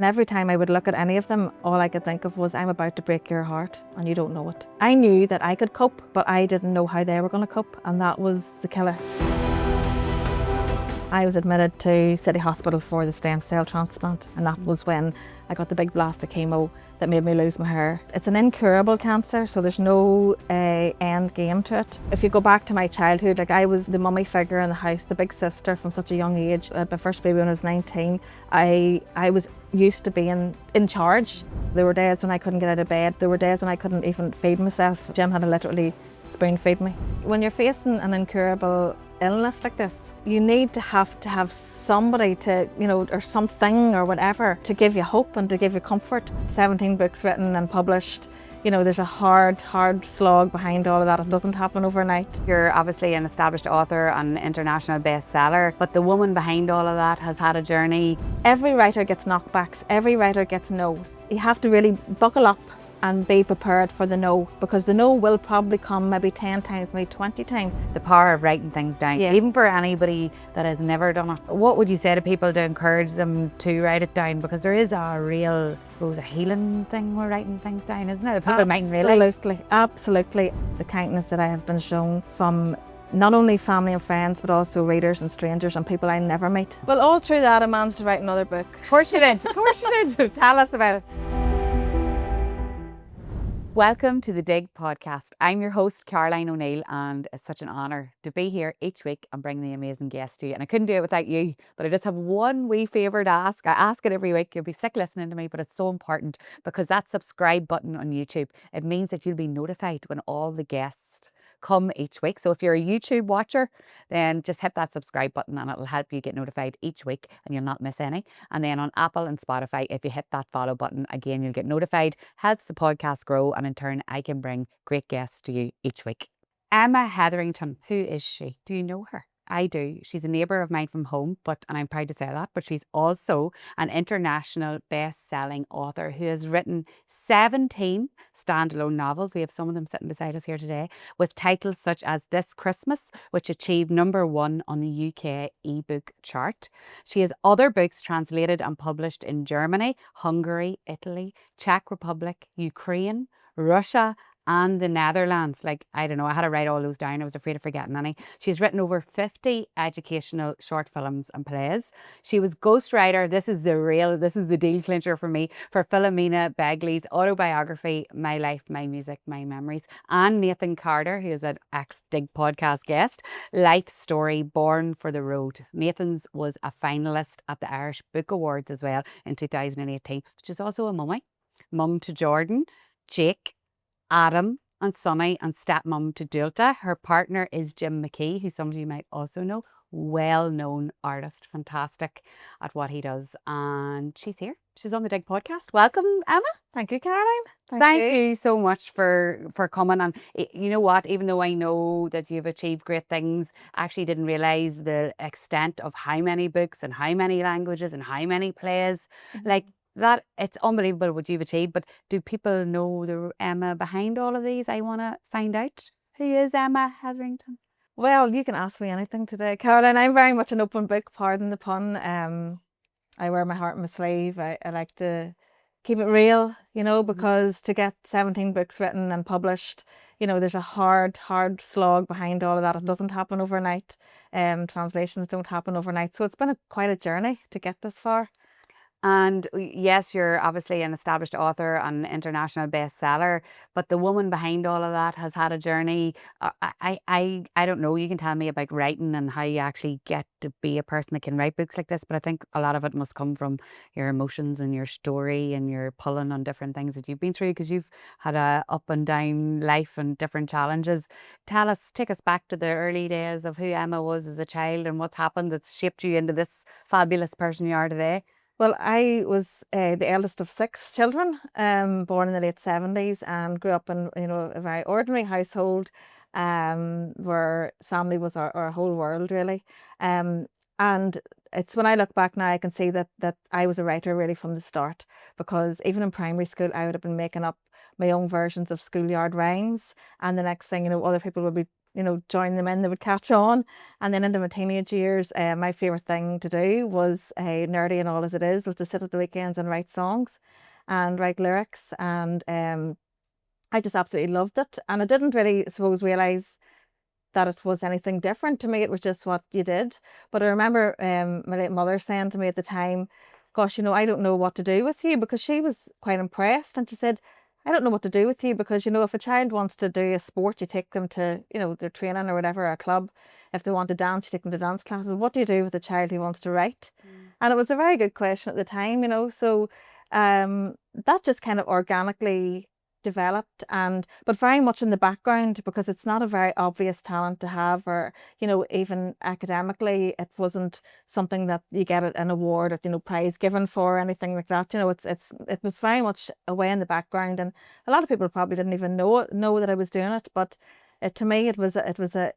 And every time I would look at any of them, all I could think of was, I'm about to break your heart and you don't know it. I knew that I could cope, but I didn't know how they were going to cope, and that was the killer. I was admitted to City Hospital for the stem cell transplant, and that was when I got the big blast of chemo that made me lose my hair. It's an incurable cancer, so there's no end game to it. If you go back to my childhood, like I was the mummy figure in the house, the big sister from such a young age. My first baby when I was 19, I was used to being in charge. There were days when I couldn't get out of bed. There were days when I couldn't even feed myself. Jim had to literally spoon feed me. When you're facing an incurable illness like this, you need to have somebody to, or something or whatever to give you hope and to give you comfort. 17 books written and published. There's a hard slog behind all of that. It doesn't happen overnight. You're obviously an established author and international bestseller, but the woman behind all of that has had a journey. Every writer gets knockbacks. Every writer gets no's. You have to really buckle up and be prepared for the no, because the no will probably come maybe 10 times, maybe 20 times. The power of writing things down, Yeah. Even for anybody that has never done it. What would you say to people to encourage them to write it down? Because there is a real, I suppose, a healing thing with writing things down, isn't it? People mightn't realise. Absolutely. The kindness that I have been shown from not only family and friends, but also readers and strangers and people I never meet. Well, all through that, I managed to write another book. Of course you did. So tell us about it. Welcome to the Dig podcast. I'm your host, Caroline O'Neill, and it's such an honour to be here each week and bring the amazing guests to you. And I couldn't do it without you, but I just have one wee favour to ask. I ask it every week. You'll be sick listening to me, but it's so important because that subscribe button on YouTube, it means that you'll be notified when all the guests come each week. So if you're a YouTube watcher, then just hit that subscribe button and it'll help you get notified each week and you'll not miss any. And then on Apple and Spotify, if you hit that follow button, again, you'll get notified, helps the podcast grow, and in turn, I can bring great guests to you each week. Emma Heatherington, who is she? Do you know her? I do. She's a neighbour of mine from home, and I'm proud to say that, but she's also an international best-selling author who has written 17 standalone novels. We have some of them sitting beside us here today, with titles such as This Christmas, which achieved #1 on the UK ebook chart. She has other books translated and published in Germany, Hungary, Italy, Czech Republic, Ukraine, Russia, and the Netherlands. I don't know, I had to write all those down. I was afraid of forgetting any. She's written over 50 educational short films and plays. She was ghostwriter, this is the deal clincher for me, for Philomena Begley's autobiography, My Life, My Music, My Memories, and Nathan Carter, who is an ex-Dig podcast guest, Life Story, Born for the Road. Nathan's was a finalist at the Irish Book Awards as well in 2018, which is also a mum to Jordan, Jake, Adam and Sonny, and stepmom to Dulta. Her partner is Jim McKee, who some of you might also know, well-known artist, fantastic at what he does. And she's here. She's on the Dig podcast. Welcome, Emma. Thank you, Caroline. Thank you so much for coming. And you know what, even though I know that you've achieved great things, I actually didn't realise the extent of how many books and how many languages and how many plays. That it's unbelievable what you've achieved, but do people know the Emma behind all of these? I want to find out. Who is Emma Heatherington? Well, you can ask me anything today, Caroline. I'm very much an open book, pardon the pun. I wear my heart on my sleeve. I like to keep it real, because to get 17 books written and published, there's a hard slog behind all of that. It doesn't happen overnight. Translations don't happen overnight. So it's been quite a journey to get this far. And yes, you're obviously an established author and international bestseller, but the woman behind all of that has had a journey. I don't know, you can tell me about writing and how you actually get to be a person that can write books like this, but I think a lot of it must come from your emotions and your story and your pulling on different things that you've been through, because you've had a up and down life and different challenges. Take us back to the early days of who Emma was as a child and what's happened that's shaped you into this fabulous person you are today. Well, I was the eldest of 6 children, born in the late 70s, and grew up in a very ordinary household, where family was our whole world really. And it's when I look back now, I can see that I was a writer really from the start, because even in primary school, I would have been making up my own versions of schoolyard rhymes, and the next thing other people would be join them in, they would catch on. And then into my teenage years, my favourite thing to do was, nerdy and all as it is, was to sit at the weekends and write songs and write lyrics. And I just absolutely loved it. And I didn't really, suppose, realise that it was anything different. To me, it was just what you did. But I remember my late mother saying to me at the time, gosh, I don't know what to do with you, because she was quite impressed. And she said, I don't know what to do with you, because, if a child wants to do a sport, you take them to, their training or whatever, a club. If they want to dance, you take them to dance classes. What do you do with a child who wants to write? And it was a very good question at the time, so that just kind of organically developed, but very much in the background, because it's not a very obvious talent to have, or even academically it wasn't something that you get an award or prize given for, or anything like that. It was very much away in the background, and a lot of people probably didn't even know that I was doing it, but to me it was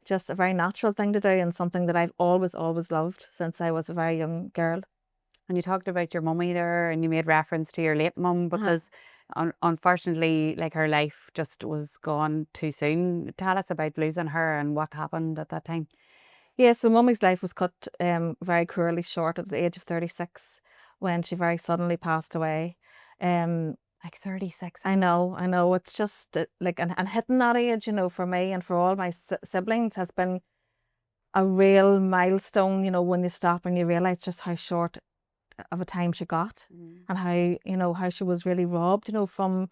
just a very natural thing to do, and something that I've always loved since I was a very young girl. And you talked about your mummy there, and you made reference to your late mum, because unfortunately, like, her life just was gone too soon. Tell us about losing her and what happened at that time. Yeah, so mummy's life was cut very cruelly short at the age of 36, when she very suddenly passed away. Like 36. I know. It's just like, and hitting that age, for me and for all my siblings, has been a real milestone, when you stop and you realise just how short of a time she got, and how she was really robbed, from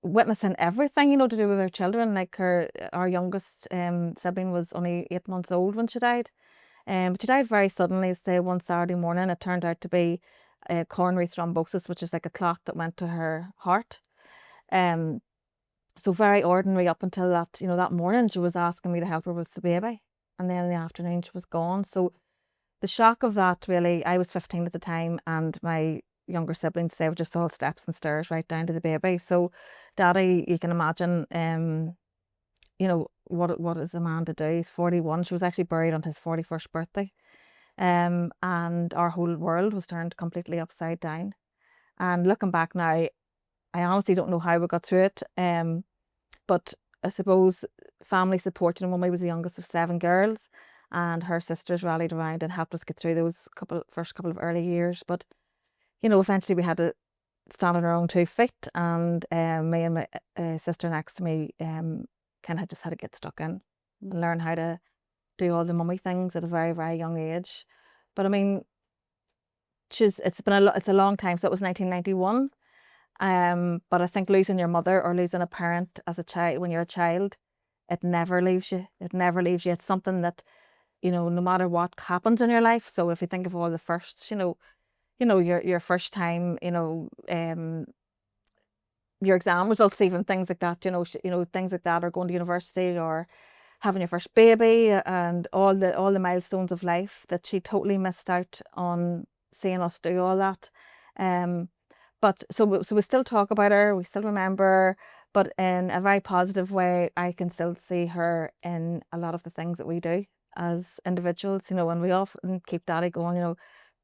witnessing everything, to do with her children. Like, our youngest sibling was only 8 months old when she died. But she died very suddenly, say one Saturday morning. It turned out to be coronary thrombosis, which is like a clot that went to her heart. So very ordinary up until that, that morning. She was asking me to help her with the baby, and then in the afternoon she was gone. So the shock of that, really, I was 15 at the time, and my younger siblings, they were just all steps and stairs right down to the baby. So Daddy, you can imagine, what is a man to do? He's 41. She was actually buried on his 41st birthday. And our whole world was turned completely upside down. And looking back now, I honestly don't know how we got through it. But I suppose family support, Mummy was the youngest of 7 girls, and her sisters rallied around and helped us get through those first couple of early years. But eventually we had to stand on our own 2 feet, and me and my sister next to me kind of just had to get stuck in and learn how to do all the mummy things at a very, very young age. But I mean, it's a long time. So it was 1991. But I think losing your mother, or losing a parent as a child, when you're a child, it never leaves you. It never leaves you. It's something that, no matter what happens in your life. So if you think of all the firsts, your first time, your exam results, even things like that, things like that, or going to university, or having your first baby, and all the milestones of life, that she totally missed out on seeing us do all that. But so we still talk about her, we still remember her, but in a very positive way. I can still see her in a lot of the things that we do as individuals, and we often keep Daddy going,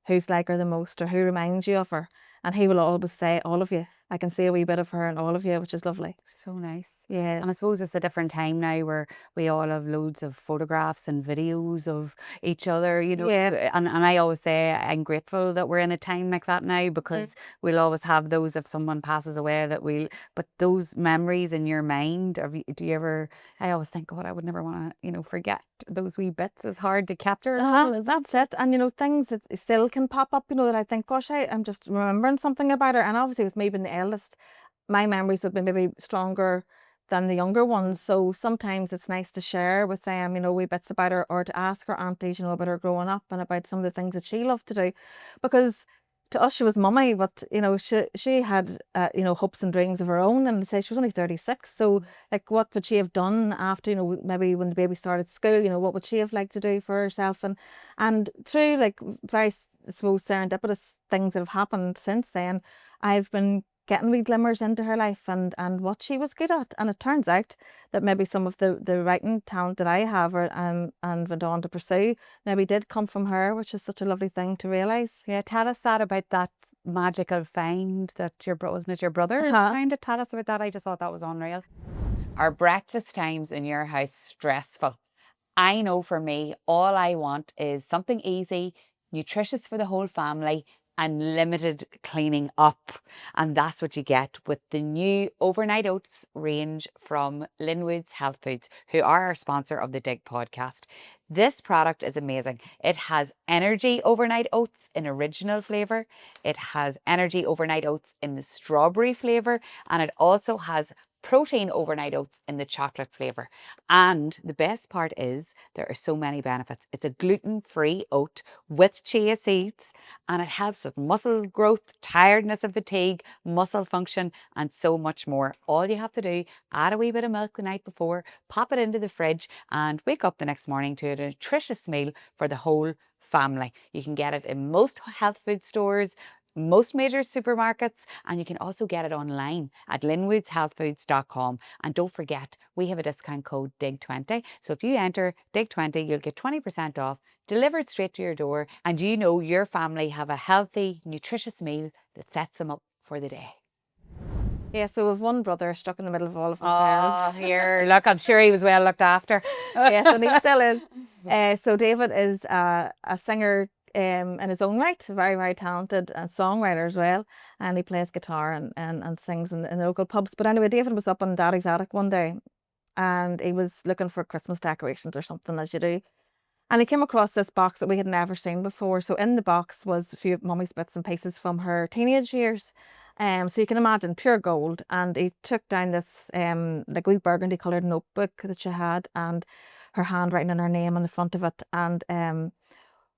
who's like her the most, or who reminds you of her, and he will always say, all of you. I can see a wee bit of her in all of you, which is lovely. So nice. Yeah. And I suppose it's a different time now, where we all have loads of photographs and videos of each other, Yeah. And I always say I'm grateful that we're in a time like that now, because we'll always have those, if someone passes away, but those memories in your mind, do you ever, I always think, God, I would never want to, forget those wee bits. It's hard to capture. That's it. And things that still can pop up, that I think, gosh, I'm just remembering something about her. And obviously with me being the eldest, my memories have been maybe stronger than the younger ones. So sometimes it's nice to share with them, wee bits about her, or to ask her aunties, about her growing up, and about some of the things that she loved to do. Because to us she was mummy, but she had hopes and dreams of her own, and say she was only 36. So like, what would she have done after, maybe when the baby started school, what would she have liked to do for herself? And through like very, I suppose, serendipitous things that have happened since then, I've been getting wee glimmers into her life, and what she was good at. And it turns out that maybe some of the writing talent that I have, and went on to pursue, maybe did come from her, which is such a lovely thing to realise. Yeah, tell us that about that magical find that wasn't it your brother found it? Tell us about that. I just thought that was unreal. Are breakfast times in your house stressful? I know for me, all I want is something easy, nutritious for the whole family, and limited cleaning up. And that's what you get with the new overnight oats range from Linwood's Health Foods, who are our sponsor of the Dig podcast. This product is amazing. It has energy overnight oats in original flavour. It has energy overnight oats in the strawberry flavour. And it also has protein overnight oats in the chocolate flavour. And the best part is there are so many benefits. It's a gluten-free oat with chia seeds, and it helps with muscle growth, tiredness and fatigue, muscle function, and so much more. All you have to do, add a wee bit of milk the night before, pop it into the fridge, and wake up the next morning to a nutritious meal for the whole family. You can get it in most health food stores, most major supermarkets, and you can also get it online at linwoodshealthfoods.com. And don't forget, we have a discount code DIG20. So if you enter DIG20, you'll get 20% off, delivered straight to your door, and you know your family have a healthy, nutritious meal that sets them up for the day. Yeah, so we've one brother stuck in the middle of all of his Oh, hairs. here, look, I'm sure he was well looked after. Yes, and he still is. So David is a singer in his own right, very, very talented and songwriter as well. And he plays guitar and sings in the local pubs. But anyway, David was up on Daddy's attic one day and he was looking for Christmas decorations or something, as you do. And he came across this box that we had never seen before. So in the box was a few of Mummy's bits and pieces from her teenage years. So you can imagine pure gold. And he took down this like wee burgundy coloured notebook that she had, and her handwriting and her name on the front of it. And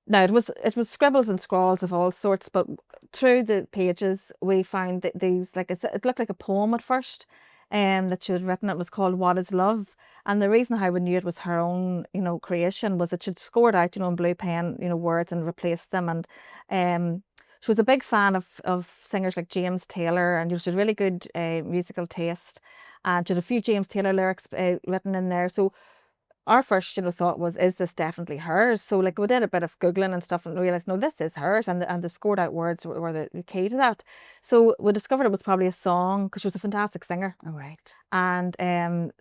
now it was scribbles and scrawls of all sorts, but through the pages we found that these, like, it looked like a poem at first, that she had written. It was called "What Is Love." And the reason how we knew it was her own, creation was that she'd scored out, in blue pen, words and replaced them. And she was a big fan of singers like James Taylor, and she had really good musical taste. And she had a few James Taylor lyrics written in there. So our first, thought was, is this definitely hers? So like we did a bit of Googling and stuff and realised, no, this is hers. And the scored out words were the key to that. So we discovered it was probably a song because she was a fantastic singer. All right. And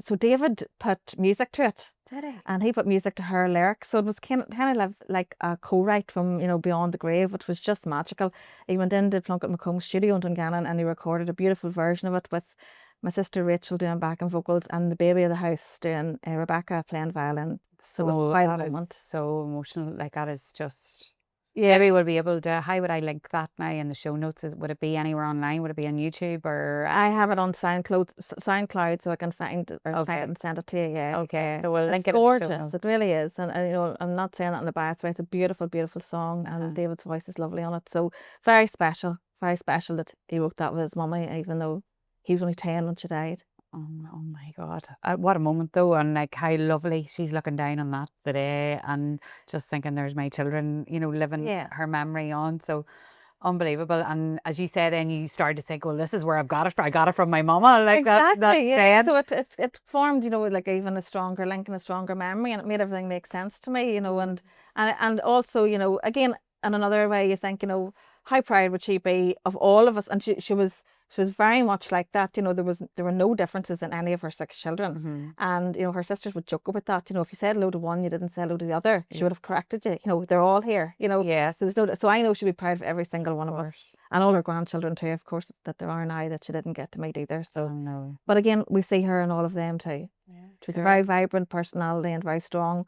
so David put music to it. Did he? And he put music to her lyrics. So it was kind of like a co-write from, Beyond the Grave, which was just magical. He went into Plunkett Macomb's studio in Dungannon and he recorded a beautiful version of it with my sister Rachel doing backing vocals and the baby of the house doing Rebecca playing violin. So it was quite a moment. So emotional. Like, that is just... Yeah. Maybe we'll be able to... How would I link that now in the show notes? Would it be anywhere online? Would it be on YouTube or...? I have it on SoundCloud, so I can find it find it and send it to you. Yeah. Okay. So we'll link it. It's gorgeous. It really is. And I'm not saying that in a biased way. It's a beautiful, beautiful song, and David's voice is lovely on it. So very special that he wrote that with his mummy, even though he was only 10 when she died. Oh my God. What a moment though, and like how lovely she's looking down on that today and just thinking there's my children, living her memory on. So unbelievable. And as you said, then you started to think, well, this is where I've got it from. I got it from my mama. Like exactly, that's So it formed, like even a stronger link and a stronger memory, and it made everything make sense to me, and also, again, in another way you think, how proud would she be of all of us? And she was very much like that. There were no differences in any of her 6 children. And her sisters would joke about that. If you said hello to one, you didn't say hello to the other, she would have corrected you. They're all here. Yes. So I know she'd be proud of every single one of us, and all her grandchildren too, of course, that there are now that she didn't get to meet either. So no. But again, we see her in all of them too. She was a very vibrant personality and very strong.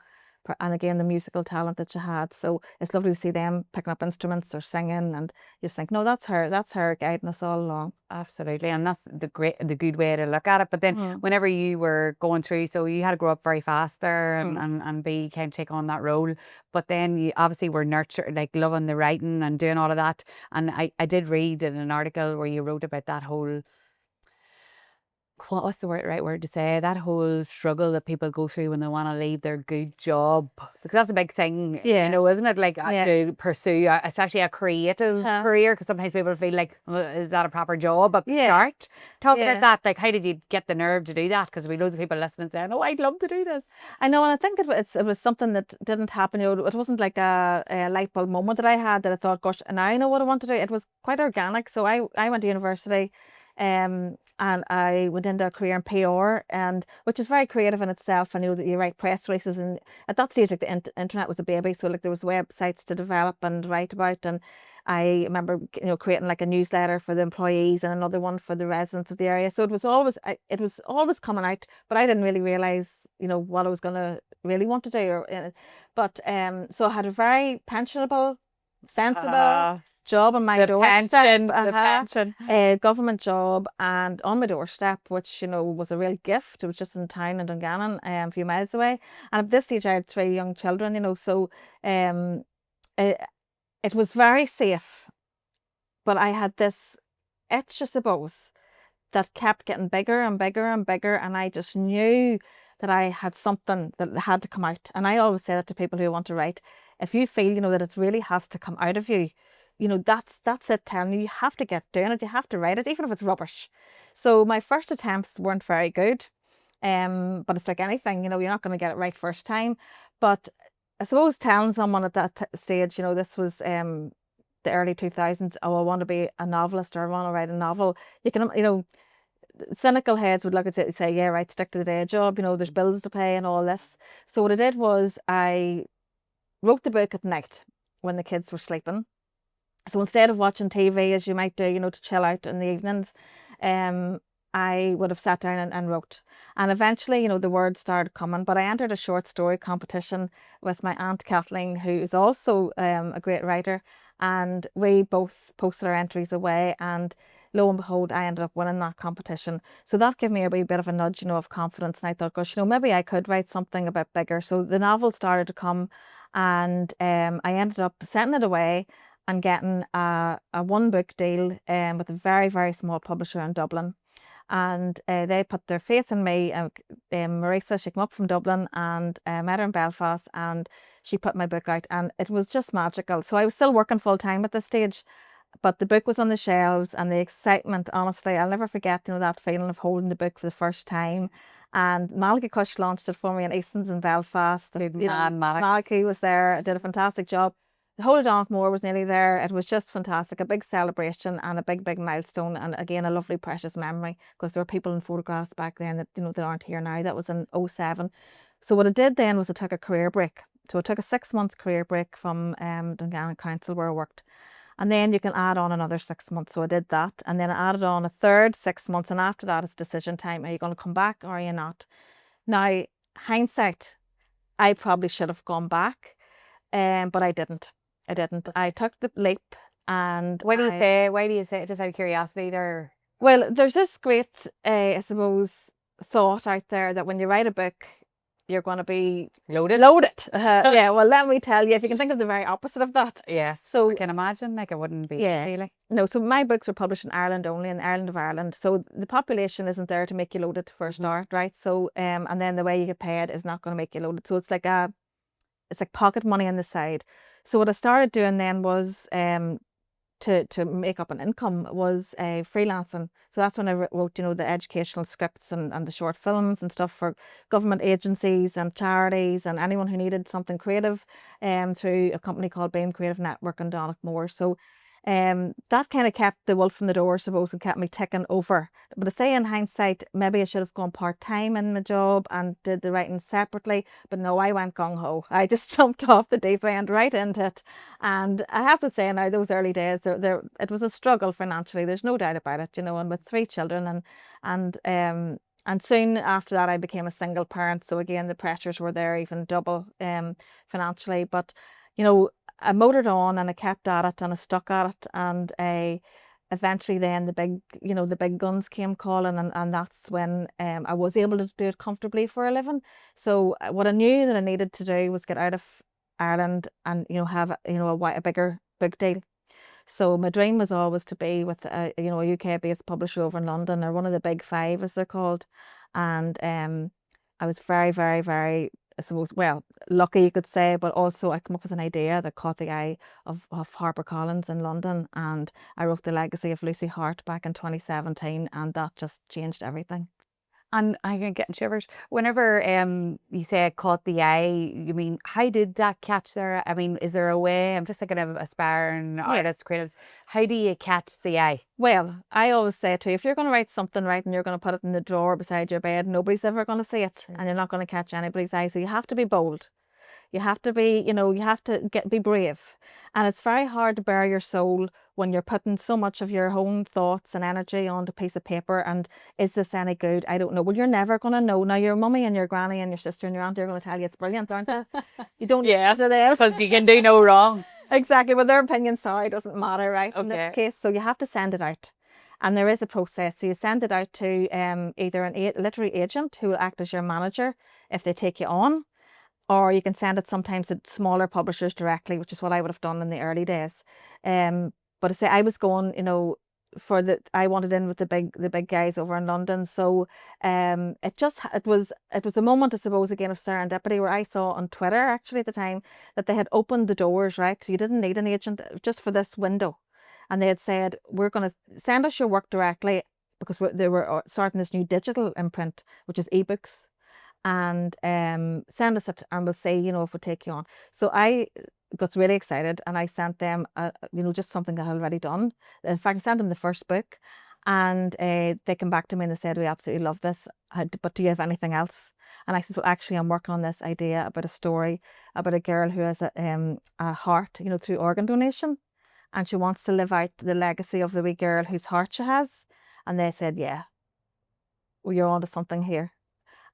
And again, the musical talent that she had. So it's lovely to see them picking up instruments or singing, and you just think, no, that's her guiding us all along. Absolutely. And that's the good way to look at it. But then whenever you were going through, so you had to grow up very fast there and be kind of take on that role. But then you obviously were nurtured, like loving the writing and doing all of that. And I did read in an article where you wrote about that whole... what's the right word to say? That whole struggle that people go through when they want to leave their good job, because that's a big thing, isn't it? Like to pursue, especially a creative career, because sometimes people feel like, is that a proper job at the start? Talk about that. Like, how did you get the nerve to do that? Because we loads of people listening saying, oh, I'd love to do this. I know, and I think it was something that didn't happen. It wasn't like a light bulb moment that I had that I thought, gosh, and I know what I want to do. It was quite organic. So I went to university. And I went into a career in PR, and which is very creative in itself. And that you write press releases, and at that stage, like the internet was a baby, so like there was websites to develop and write about. And I remember creating like a newsletter for the employees and another one for the residents of the area. So it was always coming out, but I didn't really realize what I was going to really want to do. But so I had a very pensionable, sensible job on my doorstep, the pension, a government job, and on my doorstep, which was a real gift. It was just in town in Dungannon, a few miles away. And at this stage, I had 3 young children. So it was very safe, but I had this itch, I suppose, that kept getting bigger and bigger and bigger, and I just knew that I had something that had to come out. And I always say that to people who want to write: if you feel that it really has to come out of you, that's it, telling you have to get doing it, you have to write it, even if it's rubbish. So my first attempts weren't very good, but it's like anything, you're not going to get it right first time. But I suppose telling someone at that stage, this was the early 2000s, oh, I want to be a novelist, or I want to write a novel. You can, cynical heads would look at it and say, yeah, right, stick to the day job, there's bills to pay and all this. So what I did was I wrote the book at night when the kids were sleeping. So instead of watching TV, as you might do, to chill out in the evenings, I would have sat down and wrote. And eventually, the words started coming. But I entered a short story competition with my aunt Kathleen, who is also a great writer. And we both posted our entries away. And lo and behold, I ended up winning that competition. So that gave me a wee bit of a nudge, of confidence. And I thought, gosh, maybe I could write something a bit bigger. So the novel started to come, and I ended up sending it away and getting a 1-book deal with a very, very small publisher in Dublin. And they put their faith in me. Marisa, she came up from Dublin, and met her in Belfast, and she put my book out, and it was just magical. So I was still working full time at this stage, but the book was on the shelves, and the excitement, honestly, I'll never forget, that feeling of holding the book for the first time. And Malachy Cush launched it for me in Easton's in Belfast. Malachy was there, did a fantastic job. The whole of Donaghmore was nearly there. It was just fantastic, a big celebration and a big, big milestone, and again a lovely precious memory, because there were people in photographs back then that that aren't here now. That was in 2007. So what I did then was I took a career break. So I took a 6-month career break from Dungannon Council, where I worked. And then you can add on another 6 months. So I did that, and then I added on a third 6 months, and after that it's decision time. Are you going to come back or are you not? Now, hindsight, I probably should have gone back, but I didn't. I took the leap. And why do you say, just out of curiosity there? Well, there's this great, I suppose, thought out there that when you write a book, you're going to be loaded. Yeah, well, let me tell you, if you can think of the very opposite of that. Yes, so I can imagine, like, it wouldn't be easy. Like. No, so my books were published in Ireland only, in Ireland of Ireland. So the population isn't there to make you loaded for a start, right? So and then the way you get paid is not going to make you loaded. So it's like pocket money on the side. So what I started doing then was to make up an income was freelancing. So that's when I wrote, the educational scripts and the short films and stuff for government agencies and charities and anyone who needed something creative, through a company called Beam Creative Network in Donaghmore. So that kind of kept the wolf from the door, I suppose, and kept me ticking over. But I say in hindsight, maybe I should have gone part-time in my job and did the writing separately. But no, I went gung-ho. I just jumped off the deep end right into it. And I have to say now, those early days, it was a struggle financially. There's no doubt about it, and with 3 children, and soon after that I became a single parent. So again, the pressures were there, even double financially. But I motored on, and I kept at it, and I stuck at it, and eventually then the big guns came calling, and that's when I was able to do it comfortably for a living. So what I knew that I needed to do was get out of Ireland and have a bigger book deal. So my dream was always to be with a UK based publisher over in London, or one of the big 5 as they're called. And I was very, very, very, I suppose, well, lucky you could say, but also I come up with an idea that caught the eye of HarperCollins in London, and I wrote The Legacy of Lucy Hart back in 2017, and that just changed everything. And I'm getting shivers. Whenever you say it caught the eye, you mean, how did that catch their, I mean, is there a way, I'm just thinking of aspiring artists, creatives, how do you catch the eye? Well, I always say to you, if you're going to write something right and you're going to put it in the drawer beside your bed, nobody's ever going to see it, and you're not going to catch anybody's eye. So you have to be bold. You have to be, you know, you have to be brave. And it's very hard to bare your soul when you're putting so much of your own thoughts and energy onto a piece of paper. And is this any good? I don't know. Well, you're never going to know. Now, your mummy and your granny and your sister and your auntie are going to tell you it's brilliant, aren't they? You don't Yes, listen to them. because you can do no wrong. Exactly. Well, their opinion, sorry, doesn't matter, right? In Okay. this case. So you have to send it out. And there is a process. So you send it out to either a literary agent who will act as your manager if they take you on, or you can send it sometimes to smaller publishers directly, which is what I would have done in the early days. But I say I was going, you know, I wanted in with the big guys over in London. So it was a moment, I suppose, again, of serendipity, where I saw on Twitter actually at the time that they had opened the doors, right? So you didn't need an agent just for this window. And they had said, we're going to send us your work directly, because they were starting this new digital imprint, which is ebooks, and send us it and we'll say, you know, if we take you on. So I got really excited and I sent them, you know, just something that I had already done. In fact, I sent them the first book, and they came back to me and they said, we absolutely love this, but do you have anything else? And I said, well, actually, I'm working on this idea about a story about a girl who has a heart, you know, through organ donation, and she wants to live out the legacy of the wee girl whose heart she has. And they said, yeah, well, you're onto something here.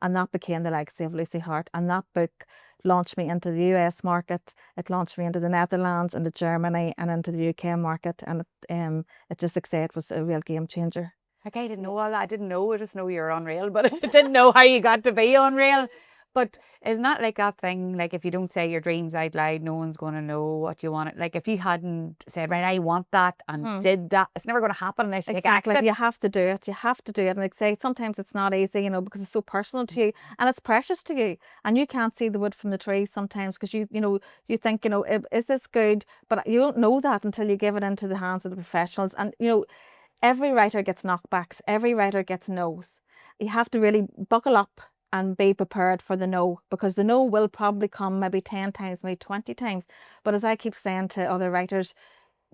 And that became The Legacy of Lucy Hart. And that book launched me into the US market. It launched me into the Netherlands, into Germany, and into the UK market. And it just, like I say, it was a real game changer. Like, I didn't know all that. I didn't know. I just know you're unreal, but I didn't know how you got to be unreal. But isn't that like that thing, like if you don't say your dreams out loud, no one's going to know what you want. Like if you hadn't said, right, I want that, and did that, it's never going to happen unless you take action. You have to do it. You have to do it. And like I say, sometimes it's not easy, you know, because it's so personal to you and it's precious to you. And you can't see the wood from the trees sometimes, because you know, you think, you know, is this good? But you don't know that until you give it into the hands of the professionals. And, you know, every writer gets knockbacks. Every writer gets no's. You have to really buckle up and be prepared for the no, because the no will probably come maybe 10 times, maybe 20 times. But as I keep saying to other writers,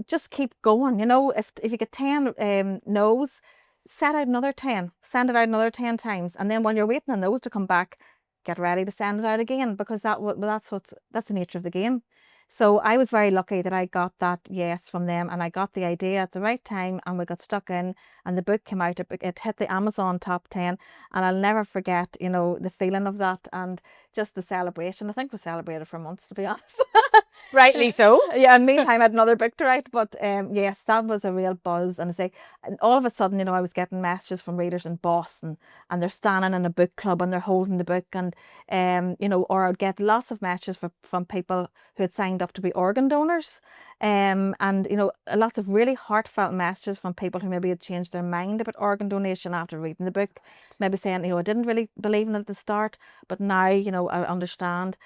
just keep going. You know, if you get 10 no's, set out another 10, send it out another 10 times. And then when you're waiting on those to come back, get ready to send it out again, because that's the nature of the game. So I was very lucky that I got that yes from them, and I got the idea at the right time, and we got stuck in, and the book came out. It hit the Amazon top 10, and I'll never forget, you know, the feeling of that and just the celebration. I think we celebrated for months, to be honest. Rightly so. Yeah, and meantime I had another book to write, but yes, that was a real buzz. And I say, and all of a sudden, you know, I was getting messages from readers in Boston, and they're standing in a book club and they're holding the book, and you know, or I'd get lots of messages from people who had signed up to be organ donors, and you know, lots of really heartfelt messages from people who maybe had changed their mind about organ donation after reading the book, maybe saying, you know, I didn't really believe in it at the start, but now, you know, I understand.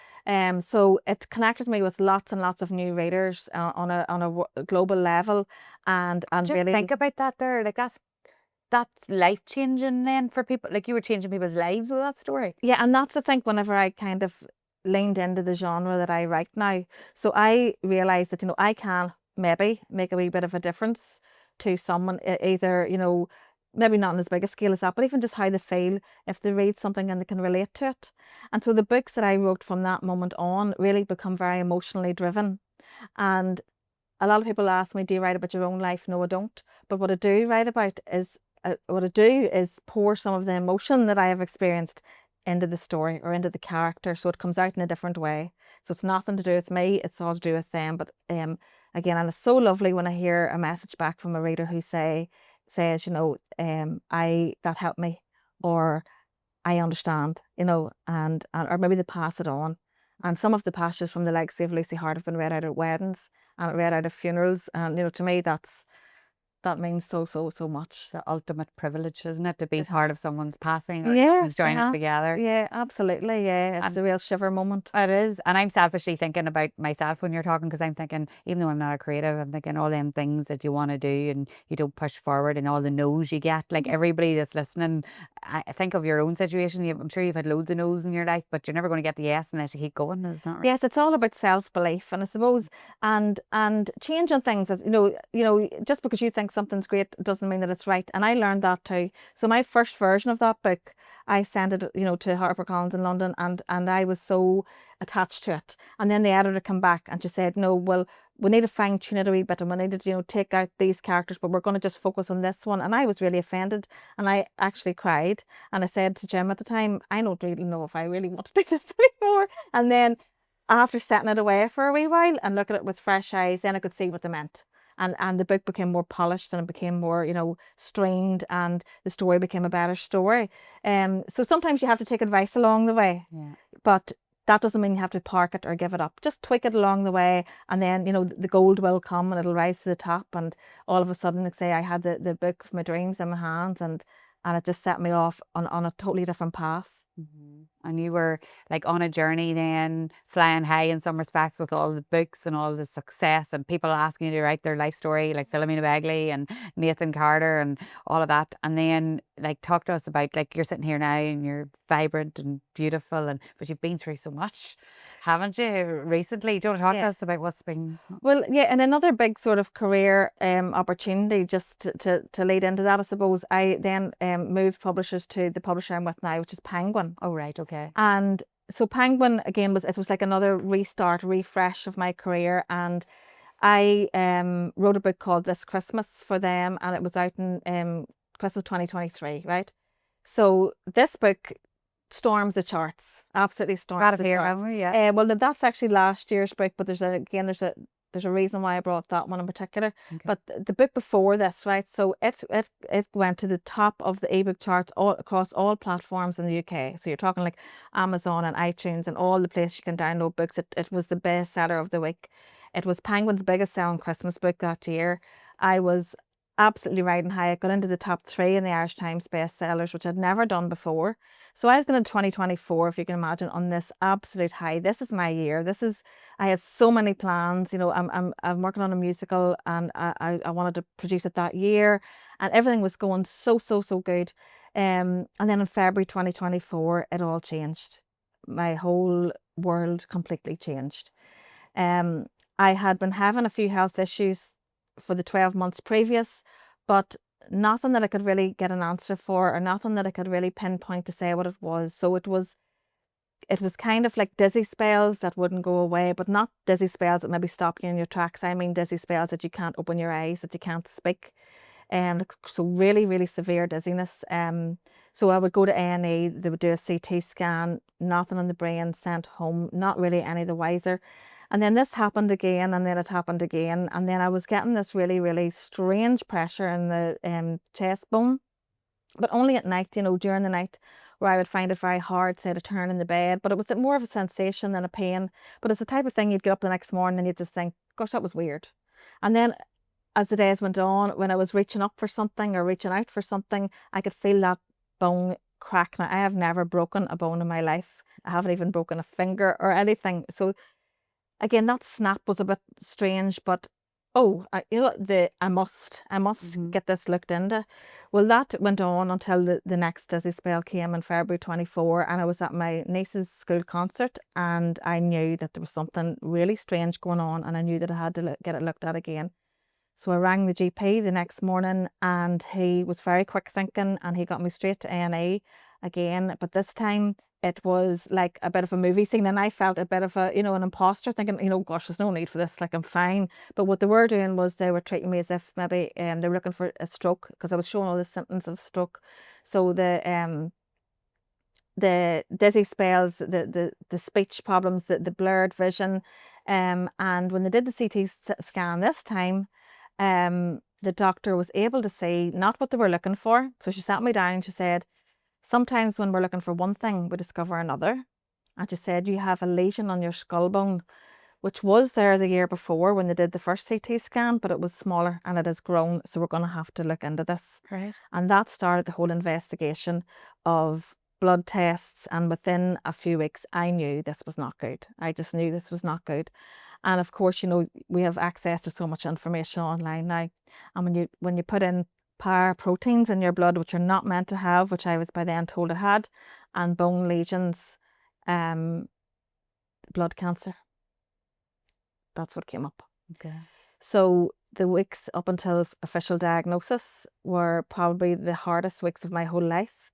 So it connected me with lots and lots of new readers on a global level, and Just really think about that there. Like that's life changing then for people. Like you were changing people's lives with that story. Yeah, and that's the thing. Whenever I kind of leaned into the genre that I write now, so I realized that, you know, I can maybe make a wee bit of a difference to someone, either, you know, maybe not on as big a scale as that, but even just how they feel if they read something and they can relate to it. And so the books that I wrote from that moment on really become very emotionally driven. And a lot of people ask me, do you write about your own life? No, I don't. But what I do write about is, pour some of the emotion that I have experienced into the story or into the character, so it comes out in a different way. So it's nothing to do with me, it's all to do with them. But again, and it's so lovely when I hear a message back from a reader who says, you know, that helped me, or I understand, you know, and or maybe they pass it on. And some of the passages from The Legacy of Lucy Hart have been read out at weddings and read out at funerals, and you know, to me, that's that means so much. The ultimate privilege, isn't it, to be part of someone's passing or Yeah, someone's joining together. yeah, absolutely. Yeah, it's And a real shiver moment. it is. And I'm selfishly thinking about myself when you're talking, because I'm thinking, even though I'm not a creative, I'm thinking all them things that you want to do and you don't push forward, and all the no's you get. Like everybody that's listening, I think of your own situation. I'm sure you've had loads of no's in your life, but you're never going to get the yes unless you keep going. Isn't that right? Yes, it's all about self-belief, and I suppose and changing things. As just because you think something's great doesn't mean that it's right. And I learned that too. So my first version of that book, I sent it, to HarperCollins in London, and I was so attached to it. And then the editor came back and she said, no, well, we need to fine tune it a wee bit, and we need to, take out these characters, but we're going to just focus on this one. And I was really offended, and I actually cried. And I said to Jim at the time, I don't really know if I really want to do this anymore. And then after setting it away for a wee while and looking at it with fresh eyes, then I could see what they meant. And the book became more polished, and it became more, strained, and the story became a better story. So sometimes you have to take advice along the way. Yeah. But that doesn't mean you have to park it or give it up. Just tweak it along the way, and then, the gold will come and it'll rise to the top. And all of a sudden, like say, I had the book of my dreams in my hands, and it just set me off on a totally different path. And you were like on a journey then, flying high in some respects, with all the books and all the success and people asking you to write their life story, like Philomena Begley and Nathan Carter and all of that. And then like talk to us about, like, you're sitting here now and you're vibrant and beautiful, but you've been through so much, haven't you, recently? Do you want to talk to us about what's been? Well, yeah, and another big sort of career opportunity, just to lead into that, I suppose, I then moved publishers to the publisher I'm with now, which is Penguin. Oh, right, okay. And so Penguin, again, was like another restart, refresh of my career. And I wrote a book called This Christmas for them, and it was out in Christmas 2023, right? So this book storms the charts, absolutely storms the charts. Yeah. Well, that's actually last year's book, but there's a reason why I brought that one in particular. Okay. But the book before this, right? So it went to the top of the ebook charts all across all platforms in the UK. So you're talking like Amazon and iTunes and all the places you can download books. It was the bestseller of the week. It was Penguin's biggest selling Christmas book that year. I was absolutely riding high. I got into the top 3 in the Irish Times bestsellers, which I'd never done before. So I was going to 2024, if you can imagine, on this absolute high. This is my year. I had so many plans. I'm working on a musical, and I wanted to produce it that year, and everything was going so good. And then in February 2024, it all changed. My whole world completely changed. I had been having a few health issues for the 12 months previous, but nothing that I could really get an answer for, or nothing that I could really pinpoint to say what it was. So it was kind of like dizzy spells that wouldn't go away, but not dizzy spells that maybe stop you in your tracks. I mean dizzy spells that you can't open your eyes, that you can't speak. And so really severe dizziness. So I would go to A&E, they would do a CT scan, nothing in the brain, sent home, not really any the wiser. And then this happened again, and then it happened again. And then I was getting this really strange pressure in the chest bone, but only at night, during the night, where I would find it very hard, say, to turn in the bed. But it was more of a sensation than a pain. But it's the type of thing you'd get up the next morning and you'd just think, gosh, that was weird. And then as the days went on, when I was reaching up for something or reaching out for something, I could feel that bone crack. Now, I have never broken a bone in my life. I haven't even broken a finger or anything. So again, that snap was a bit strange, but I must get this looked into. Well, that went on until the next dizzy spell came in February 24, and I was at my niece's school concert, and I knew that there was something really strange going on, and I knew that I had to get it looked at again. So I rang the GP the next morning, and he was very quick thinking, and he got me straight to A&E again. But this time it was like a bit of a movie scene, and I felt a bit of a, an imposter, thinking, gosh, there's no need for this, like, I'm fine. But what they were doing was they were treating me as if maybe they were looking for a stroke, because I was showing all the symptoms of stroke. So the dizzy spells, the speech problems, the blurred vision, and when they did the CT scan this time, the doctor was able to see not what they were looking for. So she sat me down and she said, sometimes when we're looking for one thing, we discover another. And she said, you have a lesion on your skull bone, which was there the year before when they did the first CT scan, but it was smaller and it has grown. So we're going to have to look into this. Right. And that started the whole investigation of blood tests. And within a few weeks, I knew this was not good. I just knew this was not good. And of course, you know, we have access to so much information online now. And when you put in paraproteins in your blood, which you're not meant to have, which I was by then told I had, and bone lesions, blood cancer. That's what came up. Okay. So the weeks up until official diagnosis were probably the hardest weeks of my whole life.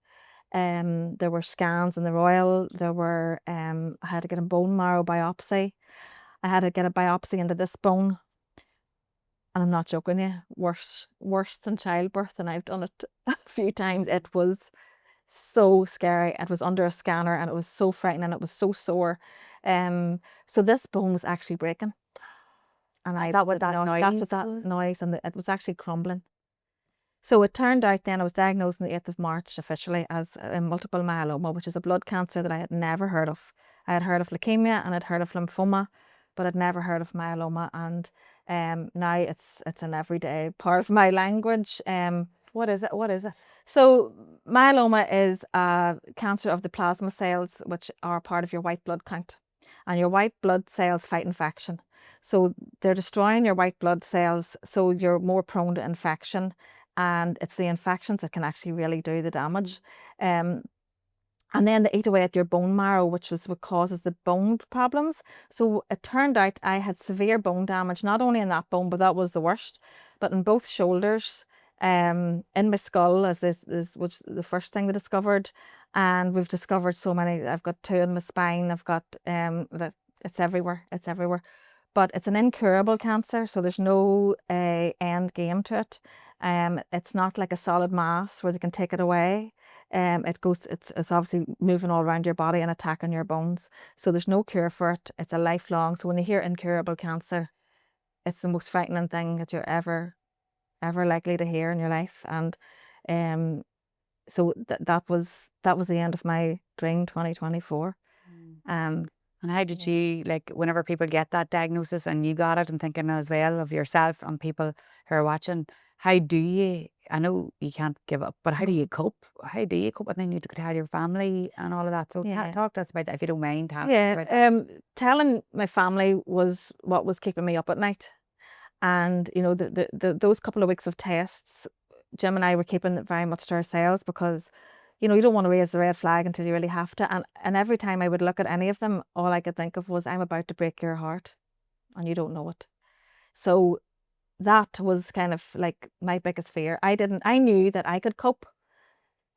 There were scans in the Royal. There were I had to get a bone marrow biopsy. I had to get a biopsy into this bone. And I'm not joking you, worse than childbirth, and I've done it a few times. It was so scary. It was under a scanner and it was so frightening. It was so sore. So this bone was actually breaking. And Is that what that that's noise what that was? noise, and it was actually crumbling. So it turned out then I was diagnosed on the 8th of March officially as multiple myeloma, which is a blood cancer that I had never heard of. I had heard of leukemia and I'd heard of lymphoma, but I'd never heard of myeloma. And now it's an everyday part of my language. What is it? What is it? So myeloma is a cancer of the plasma cells, which are part of your white blood count. And your white blood cells fight infection. So they're destroying your white blood cells, so you're more prone to infection. And it's the infections that can actually really do the damage. And then they eat away at your bone marrow, which is what causes the bone problems. So it turned out I had severe bone damage, not only in that bone, but that was the worst, but in both shoulders, in my skull, as this was the first thing they discovered. And we've discovered so many. I've got 2 in my spine. I've got it's everywhere. It's everywhere. But it's an incurable cancer, so there's no end game to it. It's not like a solid mass where they can take it away. It's obviously moving all around your body and attacking your bones. So there's no cure for it. It's a lifelong. So when you hear incurable cancer, it's the most frightening thing that you're ever likely to hear in your life. And so that was the end of my dream 2024. And how did you, like, whenever people get that diagnosis and you got it, and thinking as well of yourself and people who are watching, how do you, I know you can't give up, but how do you cope? How do you cope? I think you could tell your family and all of that. So talk to us about that, if you don't mind. Tell us about that. Telling my family was what was keeping me up at night. And, you know, those couple of weeks of tests, Jim and I were keeping it very much to ourselves because, you know, you don't want to raise the red flag until you really have to. And every time I would look at any of them, all I could think of was, I'm about to break your heart and you don't know it. So that was kind of like my biggest fear. I knew that I could cope,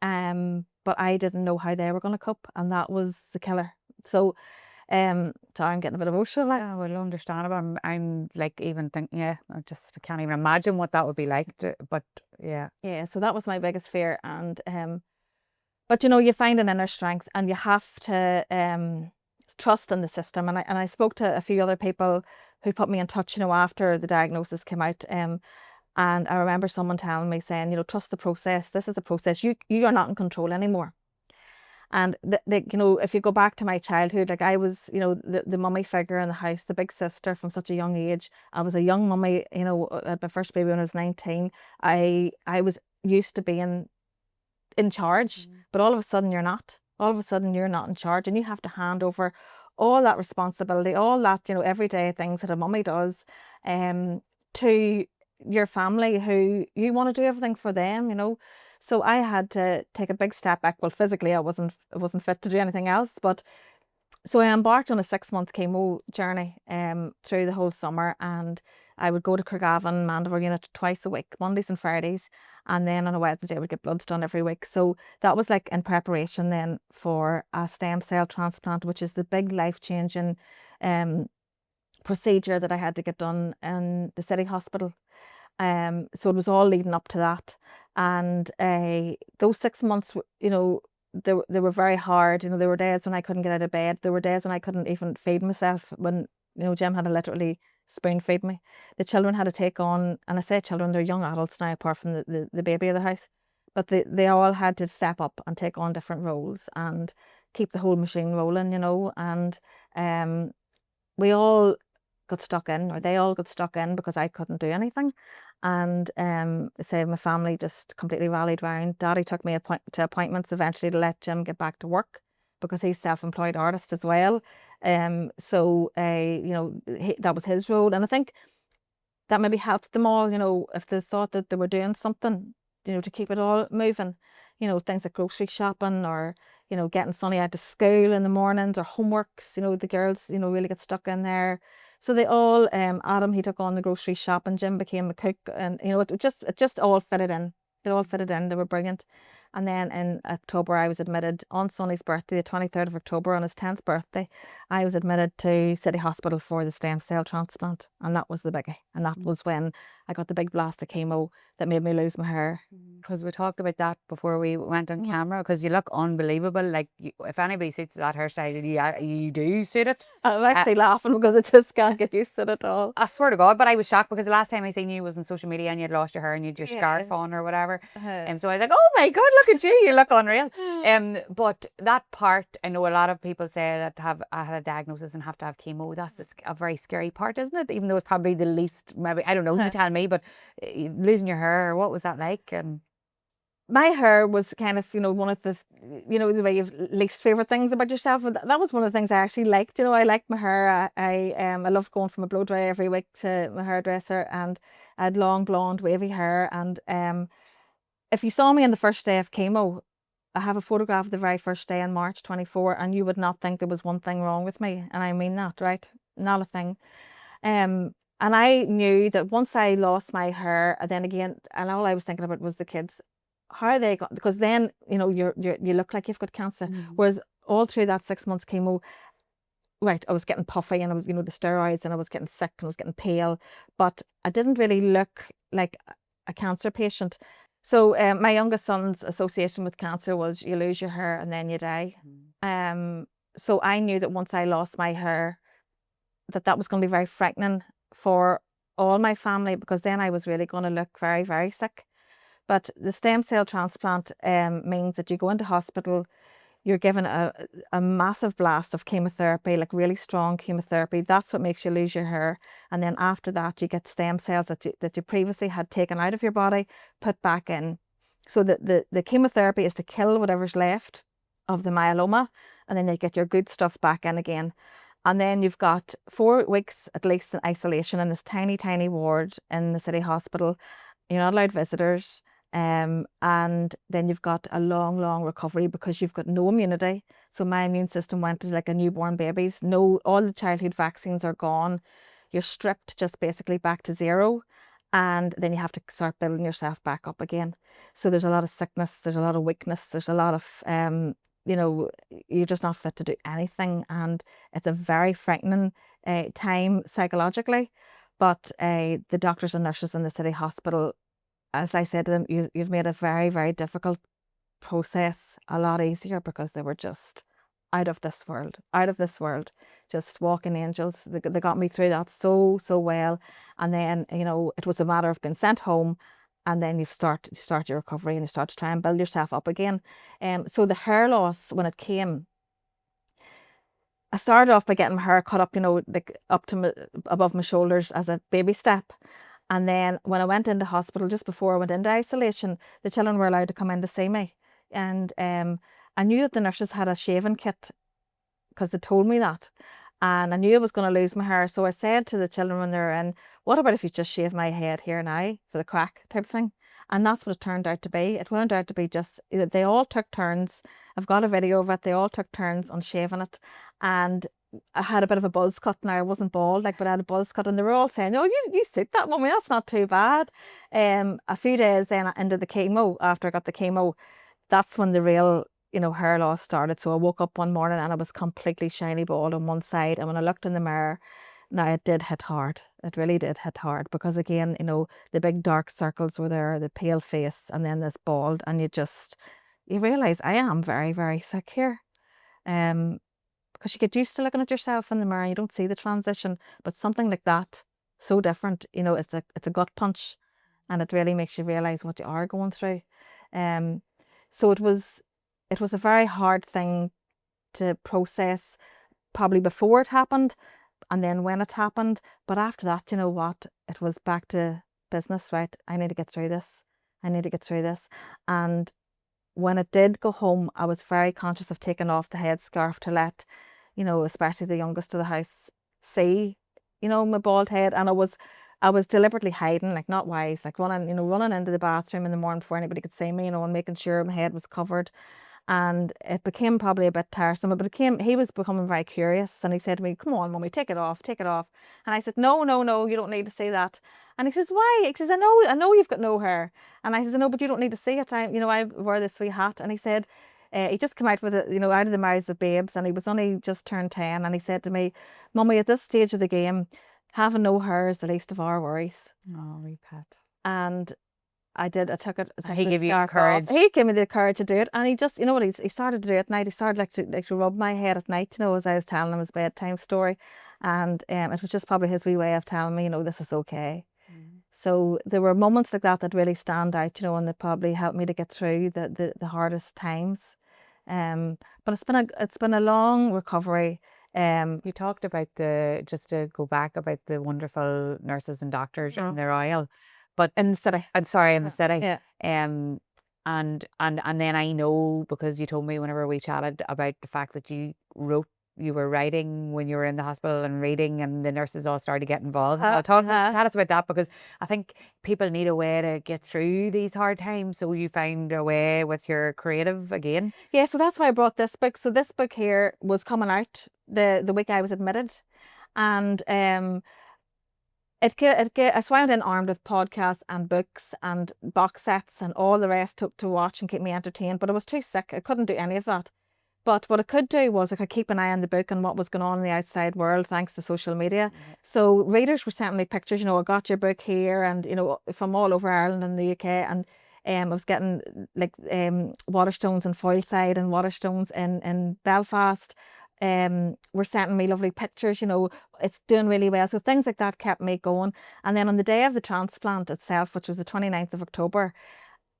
but I didn't know how they were going to cope, and that was the killer. So sorry, I'm getting a bit emotional. Yeah, well, understandable. I'm like, even thinking, I can't even imagine what that would be like. But yeah. So that was my biggest fear. And but you know, you find an inner strength, and you have to trust in the system. And I spoke to a few other people who put me in touch, you know, after the diagnosis came out. And I remember someone telling me, saying, you know, trust the process. This is a process. You are not in control anymore. And you know, if you go back to my childhood, like I was, you know, the mummy figure in the house, the big sister from such a young age. I was a young mummy, you know, at my first baby when I was 19. I was used to being in charge, but all of a sudden you're not. All of a sudden you're not in charge, and you have to hand over all that responsibility, all that, you know, everyday things that a mummy does, to your family, who you want to do everything for them, you know. So I had to take a big step back. Well, physically I wasn't fit to do anything else, but so I embarked on a 6-month chemo journey through the whole summer, and I would go to Craigavon Mandeville unit twice a week, Mondays and Fridays, and then on a Wednesday I would get bloods done every week. So that was like in preparation then for a stem cell transplant, which is the big life-changing procedure that I had to get done in the city hospital. So it was all leading up to that, and those 6 months, you know, they were very hard. You know, there were days when I couldn't get out of bed. There were days when I couldn't even feed myself, when, you know, Jim had to literally spoon feed me. The children had to take on, and I say children, they're young adults now apart from the baby of the house, but they all had to step up and take on different roles and keep the whole machine rolling, you know. And we all got stuck in, or they all got stuck in because I couldn't do anything. And say my family just completely rallied round. Daddy took me to appointments eventually to let Jim get back to work because he's self-employed artist as well. So you know, that was his role, and I think that maybe helped them all, you know, if they thought that they were doing something, you know, to keep it all moving. You know, things like grocery shopping, or, you know, getting Sonny out to school in the mornings, or homeworks. You know, the girls, you know, really get stuck in there. So they all, Adam, he took on the grocery shop, and Jim became a cook, and you know, it just all fitted in. It all fitted in. They were brilliant. And then in October, I was admitted on Sonny's birthday, the 23rd of October, on his 10th birthday. I was admitted to City Hospital for the stem cell transplant, and that was the biggie. And that was when I got the big blast of chemo that made me lose my hair. Because we talked about that before we went on camera, because you look unbelievable. Like, if anybody suits that hairstyle, you do suit it. I'm actually laughing because I just can't get used to it at all. I swear to God, but I was shocked because the last time I seen you was on social media and you'd lost your hair and you'd your scarf on or whatever. So I was like, oh my God, look at you, you look unreal. But that part, I know a lot of people say that have had a diagnosis and have to have chemo. That's a very scary part, isn't it? Even though it's probably the least, maybe, I don't know, you tell me, but losing your hair, what was that like? And my hair was kind of, you know, one of the, you know, the way of least favorite things about yourself. And that was one of the things I actually liked. You know, I liked my hair. I loved going from a blow dry every week to my hairdresser, and I had long blonde wavy hair. And if you saw me on the first day of chemo, I have a photograph of the very first day in March 24, and you would not think there was one thing wrong with me, and I mean that, right? Not a thing. And I knew that once I lost my hair, and then again, and all I was thinking about was the kids. How are they got, because then, you know, you look like you've got cancer. Whereas all through that 6 months chemo, right, I was getting puffy, and I was, you know, the steroids, and I was getting sick, and I was getting pale, but I didn't really look like a cancer patient. So my youngest son's association with cancer was you lose your hair and then you die. So I knew that once I lost my hair, that was going to be very frightening for all my family, because then I was really going to look very, very sick. But the stem cell transplant means that you go into hospital, you're given a massive blast of chemotherapy, like really strong chemotherapy. That's what makes you lose your hair. And then after that, you get stem cells that you previously had taken out of your body, put back in. So the chemotherapy is to kill whatever's left of the myeloma, and then you get your good stuff back in again. And then you've got 4 weeks at least in isolation in this tiny, tiny ward in the city hospital. You're not allowed visitors. And then you've got a long, long recovery because you've got no immunity. So my immune system went to like a newborn baby's. No, all the childhood vaccines are gone. You're stripped just basically back to zero. And then you have to start building yourself back up again. So there's a lot of sickness, there's a lot of weakness, there's a lot of, you know, you're just not fit to do anything. And it's a very frightening time psychologically. But the doctors and nurses in the city hospital, as I said to them, you've made a very, very difficult process a lot easier, because they were just out of this world, just walking angels. They got me through that so well. And then, you know, it was a matter of being sent home, and then you start your recovery, and you start to try and build yourself up again. So the hair loss, when it came, I started off by getting my hair cut up, you know, like up to above my shoulders as a baby step. And then when I went into hospital, just before I went into isolation, the children were allowed to come in to see me. And I knew that the nurses had a shaving kit, because they told me that. And I knew I was going to lose my hair. So I said to the children when they were in, what about if you just shave my head here now for the crack type thing? And that's what it turned out to be. It turned out to be just, they all took turns. I've got a video of it. They all took turns on shaving it. And I had a bit of a buzz cut. Now I wasn't bald, like, but I had a buzz cut, and they were all saying, "Oh, you suit that, mummy. That's not too bad." A few days then into the chemo, after I got the chemo, that's when the real, you know, hair loss started. So I woke up one morning and I was completely shiny bald on one side, and when I looked in the mirror, now it did hit hard. It really did hit hard, because again, you know, the big dark circles were there, the pale face, and then this bald, and you realize I am very, very sick here. Because you get used to looking at yourself in the mirror, you don't see the transition. But something like that, so different, you know, it's a gut punch, and it really makes you realize what you are going through. So it was a very hard thing to process, probably before it happened. and then when it happened. But after that, you know what, it was back to business, right? I need to get through this. I need to get through this. And when it did go home, I was very conscious of taking off the headscarf to let, you know, especially the youngest of the house see, you know, my bald head. And I was deliberately hiding, like not wise, like running into the bathroom in the morning before anybody could see me, you know, and making sure my head was covered. And it became probably a bit tiresome, but he was becoming very curious, and he said to me, "Come on, mummy, take it off, take it off." And I said, "No, no, no, you don't need to see that." And he says, "Why?" He says, I know you've got no hair." And I says, "No, but you don't need to see it. I wear this wee hat." And he said, he just came out with it, you know, out of the mouths of babes, and he was only just turned 10. And he said to me, "Mummy, at this stage of the game, having no hair is the least of our worries." Oh, wee pet. And I did. I took it. He gave you courage. He gave me the courage to do it, and he just, you know what, he started to do it at night. He started like to rub my head at night, you know, as I was telling him his bedtime story, and it was just probably his wee way of telling me, you know, this is okay. So there were moments like that that really stand out, you know, and that probably helped me to get through the hardest times. But it's been a long recovery. You talked about just to go back, about the wonderful nurses and doctors in the Royal, but In the city. I'm sorry, in the city. Yeah. And then I know, because you told me whenever we chatted about the fact that you were writing when you were in the hospital and reading, and the nurses all started to get involved. Tell us about that, because I think people need a way to get through these hard times. So you found a way with your creative again. Yeah, so that's why I brought this book. So this book here was coming out the week I was admitted, and so I went in armed with podcasts and books and box sets and all the rest to watch and keep me entertained. But I was too sick. I couldn't do any of that. But what I could do was I could keep an eye on the book and what was going on in the outside world, thanks to social media. So readers were sending me pictures, you know, I got your book here, and, you know, from all over Ireland and the UK. And I was getting like Waterstones in Foyleside and Waterstones in Belfast. Were sending me lovely pictures, you know, it's doing really well. So things like that kept me going. And then on the day of the transplant itself, which was the 29th of October,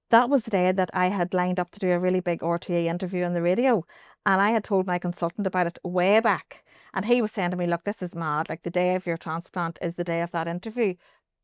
that was the day that I had lined up to do a really big RTA interview on the radio. And I had told my consultant about it way back. And he was saying to me, "Look, this is mad. Like, the day of your transplant is the day of that interview.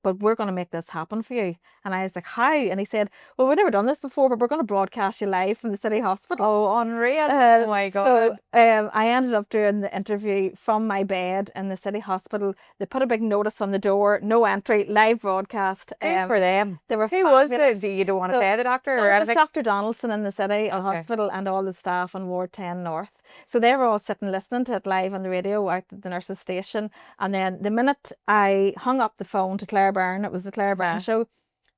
But we're going to make this happen for you." And I was like, "How?" And he said, "Well, we've never done this before, but we're going to broadcast you live from the city hospital." Oh, unreal. Oh my God. So I ended up doing the interview from my bed in the city hospital. They put a big notice on the door, "No entry, live broadcast." Good for them. They were Who was this? You don't want to say the doctor or it was anything? Dr. Donaldson in the city hospital, and all the staff on Ward 10 North. So they were all sitting listening to it live on the radio out at the nurses' station. And then the minute I hung up the phone to Claire Byrne, it was the Claire Byrne show,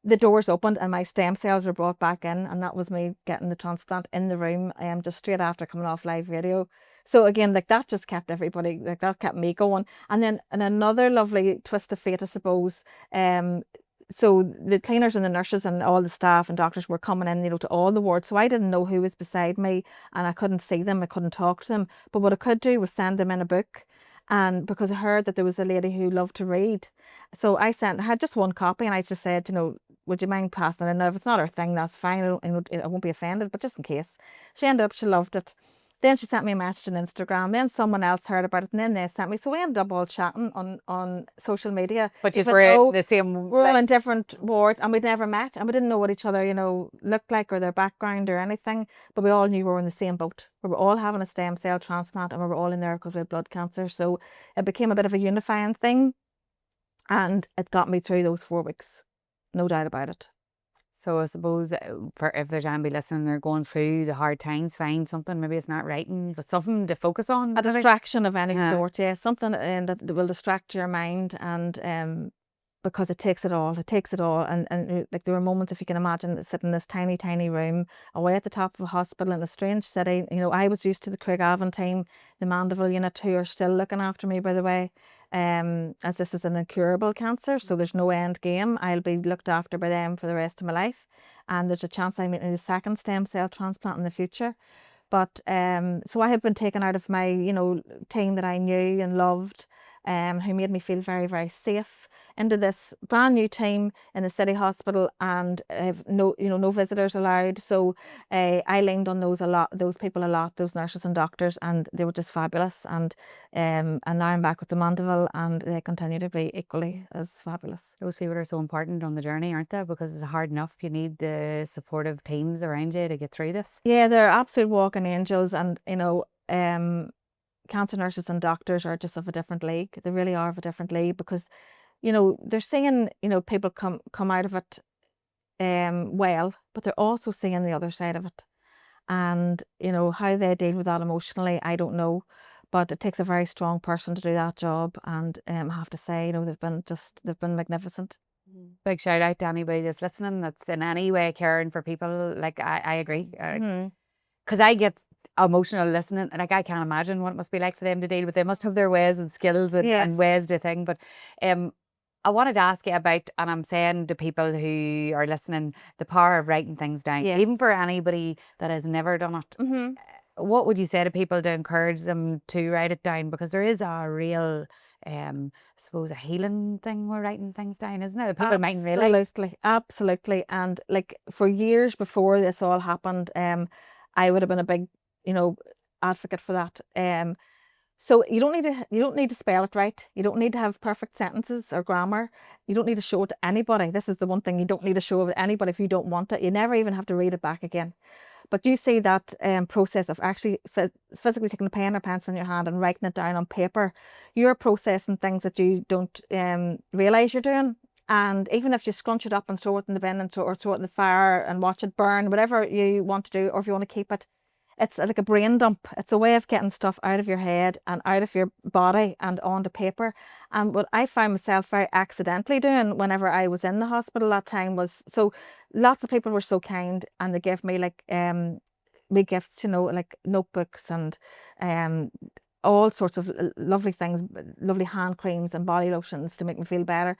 the doors opened and my stem cells were brought back in, and that was me getting the transplant in the room, just straight after coming off live radio. So again, like, that just kept everybody, like, that kept me going. And then in another lovely twist of fate, I suppose, so the cleaners and the nurses and all the staff and doctors were coming in, you know, to all the wards. So I didn't know who was beside me, and I couldn't see them, I couldn't talk to them. But what I could do was send them in a book. And because I heard that there was a lady who loved to read, so I had just one copy, and I just said, you know, "Would you mind passing it in? Now, if it's not her thing, that's fine. I won't be offended, but just in case." She ended up, she loved it. Then she sent me a message on Instagram. Then someone else heard about it, and then they sent me. So we ended up all chatting on social media. But you were in the same. We're all in different wards, and we'd never met, and we didn't know what each other, you know, looked like, or their background or anything. But we all knew we were in the same boat. We were all having a stem cell transplant, and we were all in there because we had blood cancer. So it became a bit of a unifying thing, and it got me through those 4 weeks, no doubt about it. So I suppose, if there's anybody listening, they're going through the hard times, find something, maybe it's not writing, but something to focus on. A distraction of any sort, yeah. Something that will distract your mind, and because it takes it all. It takes it all. And like, there were moments, if you can imagine, sitting in this tiny, tiny room away at the top of a hospital in a strange city. You know, I was used to the Craigavon team, the Mandeville unit, who are still looking after me, by the way. As this is an incurable cancer, so there's no end game. I'll be looked after by them for the rest of my life, and there's a chance I may need a second stem cell transplant in the future. But so I have been taken out of my, you know, team that I knew and loved, who made me feel very, very safe into this brand new team in the city hospital, and no visitors allowed. So I leaned on those people a lot, those nurses and doctors, and they were just fabulous. And now I'm back with the Mandeville, and they continue to be equally as fabulous. Those people are so important on the journey, aren't they? Because it's hard enough. You need the supportive teams around you to get through this. Yeah, they're absolute walking angels, and cancer nurses and doctors are just of a different league. They really are of a different league, because they're seeing people come out of it well, but they're also seeing the other side of it, and how they deal with that emotionally, I don't know, but it takes a very strong person to do that job. And I have to say, they've been magnificent. Big shout out to anybody that's listening, that's in any way caring for people. Like I agree, because I get emotional listening, and like I can't imagine what it must be like for them to deal with. They must have their ways and skills and ways to think. But I wanted to ask you about, and I'm saying to people who are listening, the power of writing things down, even for anybody that has never done it. What would you say to people to encourage them to write it down? Because there is a real, I suppose, a healing thing with writing things down, isn't it? People mightn't realise. Absolutely. And like for years before this all happened, I would have been a big, advocate for that. So you don't need to spell it right. You don't need to have perfect sentences or grammar. You don't need to show it to anybody. This is the one thing you don't need to show it to anybody if you don't want it. You never even have to read it back again. But you see that process of actually physically taking a pen or pencil in your hand and writing it down on paper. You're processing things that you don't realise you're doing. And even if you scrunch it up and throw it in the bin or throw it in the fire and watch it burn, whatever you want to do, or if you want to keep it, it's like a brain dump. It's a way of getting stuff out of your head and out of your body and onto paper. And what I found myself very accidentally doing whenever I was in the hospital that time was, so lots of people were so kind, and they gave me like big gifts, like notebooks and all sorts of lovely things, lovely hand creams and body lotions to make me feel better.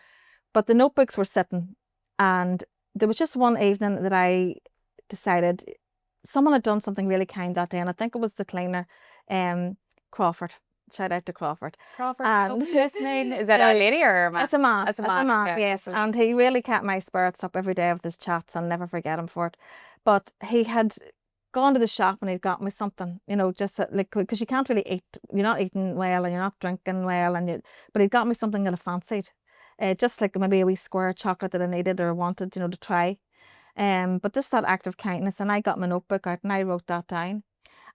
But the notebooks were sitting, and there was just one evening that I decided someone had done something really kind that day, and I think it was the cleaner, Crawford. Shout out to Crawford. Crawford, listening. Is that a lady or a man? It's a man. It's a man. Okay. Yes. And he really kept my spirits up every day with his chats. I'll never forget him for it. But he had gone to the shop and he'd got me something, just like, because you can't really eat. You're not eating well and you're not drinking well, but he'd got me something that I fancied, just like maybe a wee square of chocolate that I needed or wanted, to try. But just that act of kindness, and I got my notebook out and I wrote that down,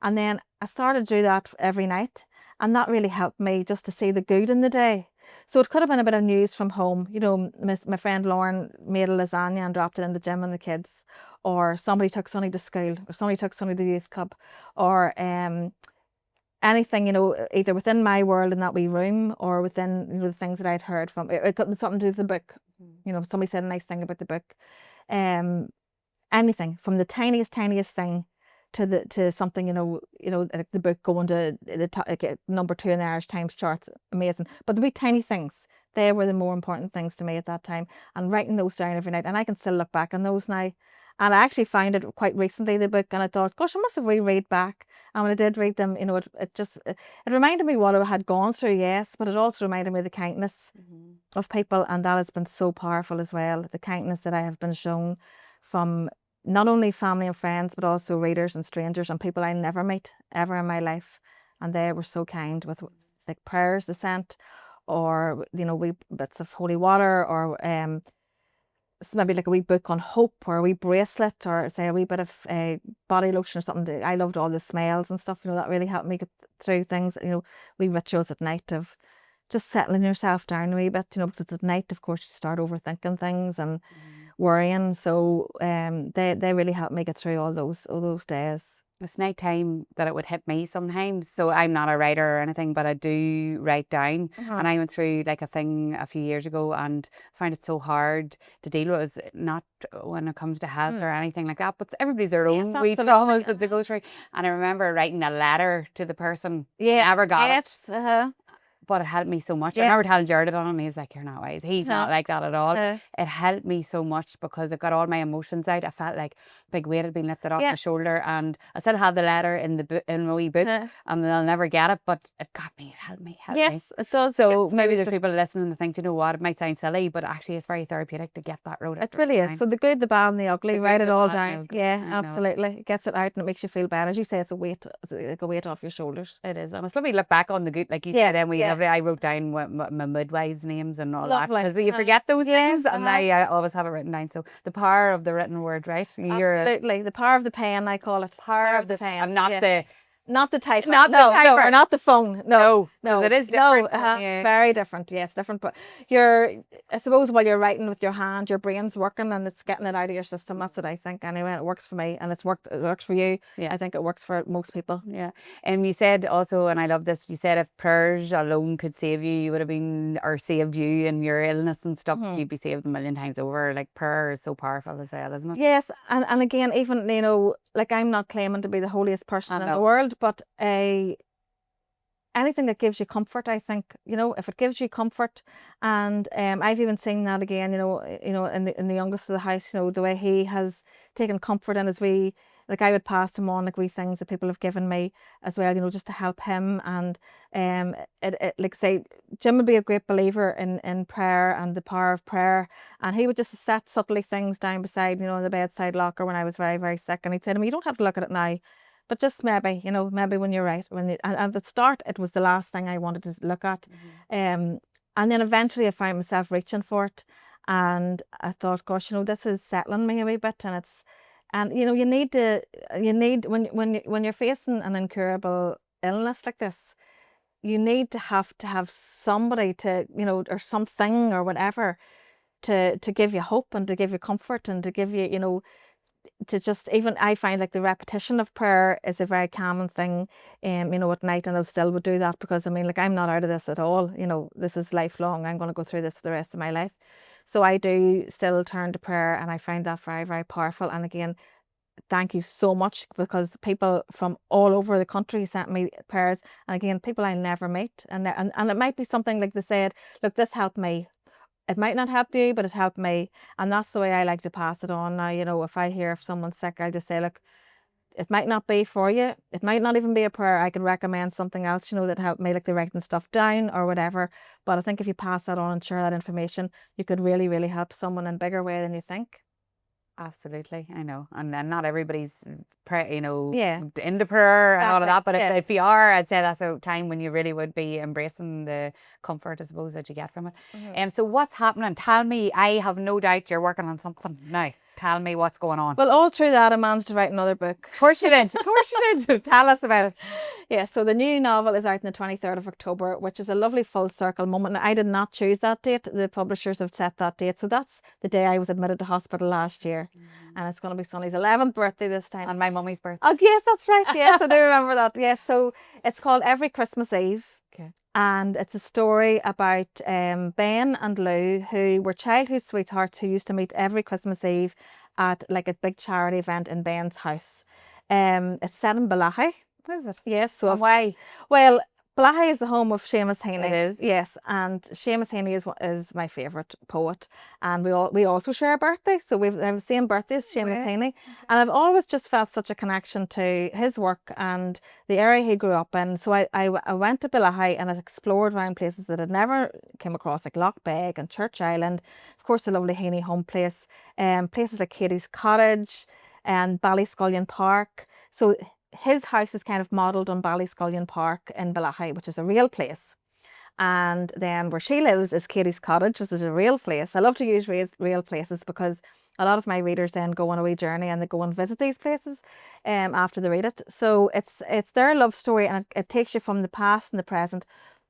and then I started to do that every night, and that really helped me just to see the good in the day. So it could have been a bit of news from home, my friend Lauren made a lasagna and dropped it in the gym and the kids, or somebody took Sonny to school, or somebody took Sonny to the youth club, or anything, either within my world in that wee room or within the things that I'd heard from. It could be something to do with the book. Somebody said a nice thing about the book. Anything from the tiniest thing to something, like the book going to the number 2 in the Irish Times charts, amazing. But the wee tiny things, they were the more important things to me at that time, and writing those down every night. And I can still look back on those now. And I actually found it quite recently, the book, and I thought, gosh, I must have reread back. And when I did read them, it reminded me what I had gone through, yes, but it also reminded me of the kindness of people, and that has been so powerful as well. The kindness that I have been shown from not only family and friends, but also readers and strangers and people I never meet ever in my life. And they were so kind with like prayers they sent, or wee bits of holy water, or maybe like a wee book on hope, or a wee bracelet, or say a wee bit of body lotion or something. I loved all the smells and stuff, that really helped me get through things. Wee rituals at night of just settling yourself down a wee bit, because it's at night, of course, you start overthinking things and worrying. So they really helped me get through all those days. It's night time that it would hit me sometimes. So I'm not a writer or anything, but I do write down. And I went through like a thing a few years ago and found it so hard to deal with. It's not when it comes to health or anything like that, but everybody's their own wee traumas that they go through. And I remember writing a letter to the person. Yeah, never got it. but it helped me so much. I Yeah. remember telling Jared on him, he was like, "You're not wise." He's not like that at all. It helped me so much because it got all my emotions out. I felt like a big weight had been lifted off my shoulder, and I still have the letter in my wee book, and I'll never get it, but it got me. It helped me. Yes, it does. So maybe there's people listening that think, you know what, it might sound silly, but actually it's very therapeutic to get that wrote out. It really is. So the good, the bad, and the ugly, write it all down. Yeah, absolutely. It gets it out and it makes you feel better. As you say, it's like a weight off your shoulders. It is. And it's lovely to look back on the good, like you said, then I wrote down my midwives' names and all that. Because you forget those things, and I always have it written down. So the power of the written word, right? Absolutely. The power of the pen, I call it. Power of the pen. And not the type. Not the typer. Or not the phone. No. Because it is different. Very different. Yeah, it's different. But I suppose while you're writing with your hand, your brain's working and it's getting it out of your system. That's what I think. Anyway, it works for me, and it works for you. Yeah. I think it works for most people. Yeah. And you said also, and I love this, you said if prayers alone could save you, you would have been, or saved you in your illness and stuff, you'd be saved a million times over. Like prayer is so powerful as well, isn't it? Yes. And again, even, like I'm not claiming to be the holiest person in the world, but anything that gives you comfort, I think, if it gives you comfort, and I've even seen that again, in the youngest of the house, the way he has taken comfort in his wee, like I would pass him on like wee things that people have given me as well, just to help him. And like say, Jim would be a great believer in prayer and the power of prayer, and he would just set subtly things down beside, the bedside locker when I was very, very sick, and he'd say to me, "You don't have to look at it now, but just maybe, maybe when you're right." And at the start, it was the last thing I wanted to look at. And then eventually I found myself reaching for it. And I thought, gosh, this is settling me a wee bit. And you need, when you're facing an incurable illness like this, you need to have somebody to, or something or whatever to give you hope and to give you comfort and to give you, to just, even I find like the repetition of prayer is a very common thing, at night, and I still would do that because like I'm not out of this at all. This is lifelong. I'm going to go through this for the rest of my life. So I do still turn to prayer, and I find that very, very powerful. And again, thank you so much, because people from all over the country sent me prayers, and again, people I never meet, and it might be something like they said, look, this helped me. It might not help you, but it helped me. And that's the way I like to pass it on now. If I hear if someone's sick, I just say, look, it might not be for you. It might not even be a prayer. I could recommend something else, that helped me, like the writing stuff down or whatever. But I think if you pass that on and share that information, you could really, really help someone in a bigger way than you think. Absolutely, I know, and then not everybody's into prayer and all of that. But if you are, I'd say that's a time when you really would be embracing the comfort, I suppose, that you get from it. And so, what's happening? Tell me. I have no doubt you're working on something now. Tell me what's going on. Well, all through that, I managed to write another book. Of course you did. Of course you did. Tell us about it. Yeah, so the new novel is out on the 23rd of October, which is a lovely full circle moment. Now, I did not choose that date. The publishers have set that date. So that's the day I was admitted to hospital last year. And it's going to be Sonny's 11th birthday this time. And my mummy's birthday. Oh, yes, that's right. Yes, I do remember that. Yes, so it's called Every Christmas Eve. Okay. And it's a story about Ben and Lou, who were childhood sweethearts who used to meet every Christmas Eve at like a big charity event in Ben's house. It's set in Balahi. Is it? Yes. So why? Well, Balahi is the home of Seamus Heaney. It is. Yes, and Seamus Heaney is my favourite poet, and we also share a birthday, so we have the same birthday as Seamus Heaney. Okay. And I've always just felt such a connection to his work and the area he grew up in. So I went to Balahi and I explored around places that I'd never came across, like Lochbeg and Church Island, of course the lovely Heaney home place, places like Katie's Cottage and Ballyscullion Park. So his house is kind of modelled on Ballyscullion Park in Balahi, which is a real place. And then where she lives is Katie's Cottage, which is a real place. I love to use real places because a lot of my readers then go on a wee journey and they go and visit these places after they read it. So it's their love story, and it takes you from the past and the present,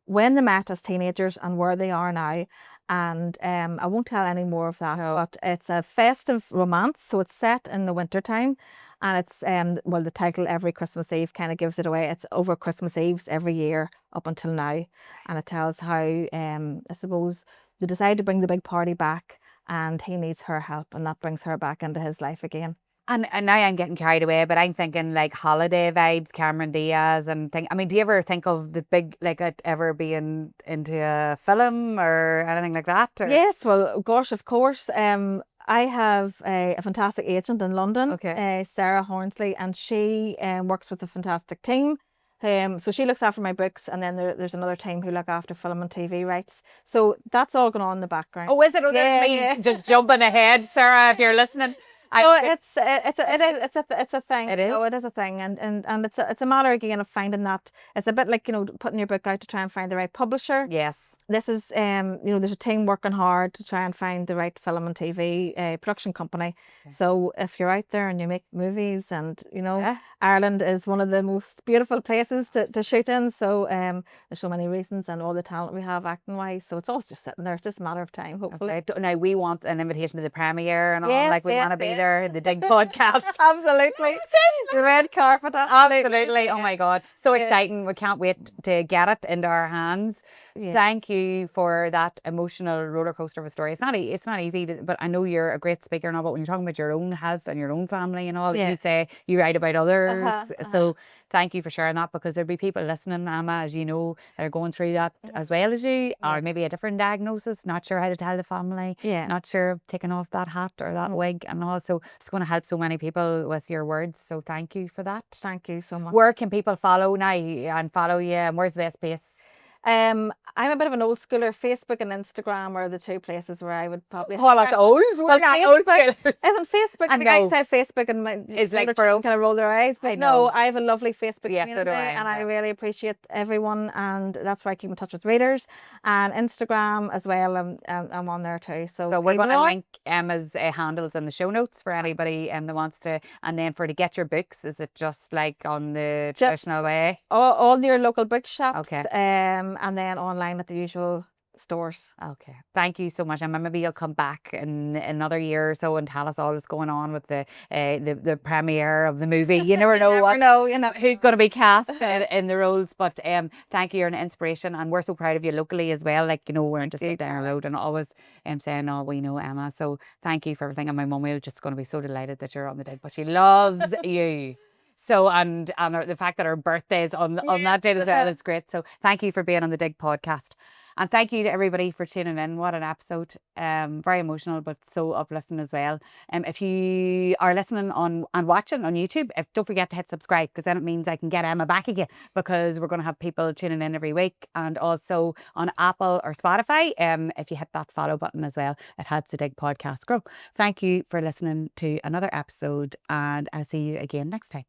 when they met as teenagers and where they are now. And I won't tell any more of that, but it's a festive romance. So it's set in the winter time. And it's, well, the title Every Christmas Eve kind of gives it away. It's over Christmas Eves every year up until now. And it tells how, I suppose, they decide to bring the big party back and he needs her help, and that brings her back into his life again. And now I'm getting carried away, but I'm thinking like holiday vibes, Cameron Diaz, and think. I mean, do you ever think of the big, like, ever being into a film or anything like that? Or? Yes, well, gosh, of course. I have a fantastic agent in London, Okay. Sarah Hornsley, and she works with a fantastic team. So she looks after my books, and then there's another team who look after film and TV rights. So that's all going on in the background. Oh, is it? Oh, there's me just jumping ahead, Sarah, if you're listening. No, it's a thing. It is. Oh, it is a thing, and it's a matter again of finding that. It's a bit like, you know, putting your book out to try and find the right publisher. Yes. This is you know, there's a team working hard to try and find the right film and TV production company. Okay. So if you're out there and you make movies, and you know, Ireland is one of the most beautiful places to shoot in. So there's so many reasons, and all the talent we have acting wise. So it's all just sitting there. It's just a matter of time, hopefully. Okay. Now we want an invitation to the premiere and all. Yes, Like we want to be there, the Dig podcast. Absolutely. The red carpet. Absolutely. Oh my God. So exciting. We can't wait to get it into our hands. Yeah. Thank you for that emotional roller coaster of a story. It's not easy, but I know you're a great speaker and all, but when you're talking about your own health and your own family and all, as you say, you write about others. So thank you for sharing that, because there'll be people listening, Emma, as you know, that are going through that as well as you, or maybe a different diagnosis, not sure how to tell the family, not sure of taking off that hat or that wig and all. So it's going to help so many people with your words. So thank you for that. Thank you so much. Where can people follow now and follow you, and where's the best place? I'm a bit of an old schooler. Facebook and Instagram are the two places where I would probably. Oh, that's old. We're not old schoolers. Isn't Facebook? The guys say Facebook and it's like for kind of roll their eyes. But no, I have a lovely Facebook community, so do I, and I really appreciate everyone, and that's why I keep in touch with readers. And Instagram as well. I'm on there too. So we're going to link Emma's handles in the show notes for anybody that wants to. And then to get your books, is it just like on the traditional way? All your local bookshops. Okay. And then online at the usual stores. Okay. Thank you so much, Emma. Maybe you'll come back in another year or so and tell us all that's going on with the premiere of the movie. You never know who's going to be cast in the roles. But thank you. You're an inspiration, and we're so proud of you locally as well. Like, you know, we're just down the road and always saying, oh, we know Emma. So thank you for everything. And my mum is just going to be so delighted that you're on the Dig, but she loves you. So, and the fact that her birthday is on that date as well is great. So thank you for being on the Dig podcast. And thank you to everybody for tuning in. What an episode. Very emotional, but so uplifting as well. If you are listening and watching on YouTube, don't forget to hit subscribe, because then it means I can get Emma back again, because we're going to have people tuning in every week. And also on Apple or Spotify, if you hit that follow button as well, it helps the Dig podcast grow. Thank you for listening to another episode, and I'll see you again next time.